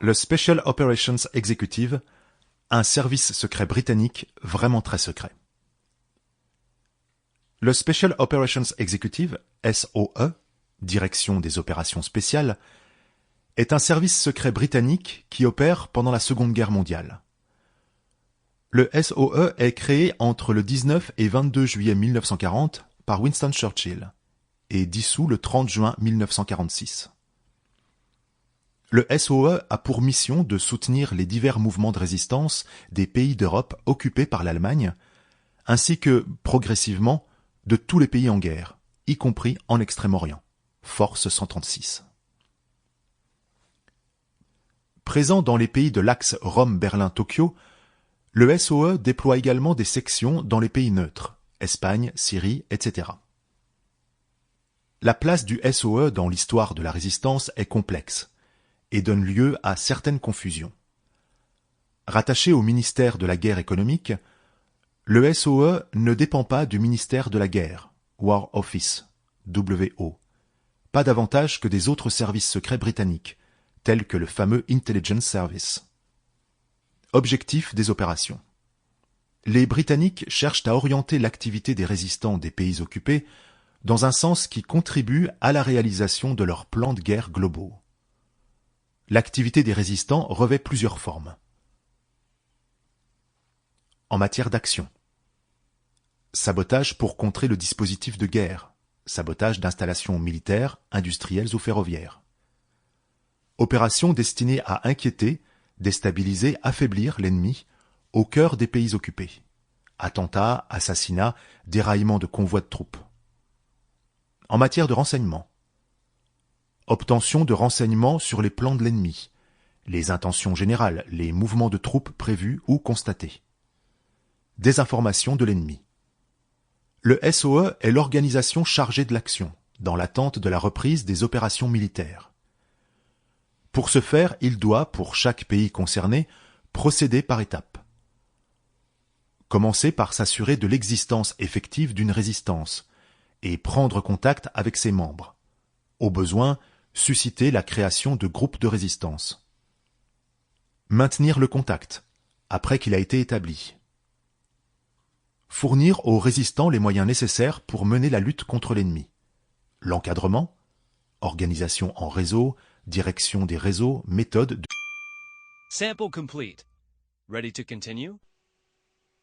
Le Special Operations Executive, un service secret britannique vraiment très secret. Le Special Operations Executive, SOE, Direction des opérations spéciales, est un service secret britannique qui opère pendant la Seconde Guerre mondiale. Le SOE est créé entre le 19 et 22 juillet 1940 par Winston Churchill et dissous le 30 juin 1946. Le SOE a pour mission de soutenir les divers mouvements de résistance des pays d'Europe occupés par l'Allemagne, ainsi que, progressivement, de tous les pays en guerre, y compris en Extrême-Orient. Force 136. Présent dans les pays de l'axe Rome-Berlin-Tokyo, le SOE déploie également des sections dans les pays neutres, Espagne, Syrie, etc. La place du SOE dans l'histoire de la résistance est complexe et donne lieu à certaines confusions. Rattaché au ministère de la guerre économique, le SOE ne dépend pas du ministère de la guerre, War Office, WO, pas davantage que des autres services secrets britanniques, tels que le fameux Intelligence Service. Objectif des opérations. Les Britanniques cherchent à orienter l'activité des résistants des pays occupés dans un sens qui contribue à la réalisation de leurs plans de guerre globaux. L'activité des résistants revêt plusieurs formes. En matière d'action. Sabotage pour contrer le dispositif de guerre. Sabotage d'installations militaires, industrielles ou ferroviaires. Opération destinée à inquiéter, déstabiliser, affaiblir l'ennemi au cœur des pays occupés. Attentats, assassinats, déraillements de convois de troupes. En matière de renseignement. Obtention de renseignements sur les plans de l'ennemi, les intentions générales, les mouvements de troupes prévus ou constatés. Désinformation de l'ennemi. Le SOE est l'organisation chargée de l'action, dans l'attente de la reprise des opérations militaires. Pour ce faire, il doit, pour chaque pays concerné, procéder par étapes. Commencer par s'assurer de l'existence effective d'une résistance et prendre contact avec ses membres. Au besoin, susciter la création de groupes de résistance. Maintenir le contact, après qu'il a été établi. Fournir aux résistants les moyens nécessaires pour mener la lutte contre l'ennemi. L'encadrement, organisation en réseau, direction des réseaux, méthode de... Sample complete. Ready to continue?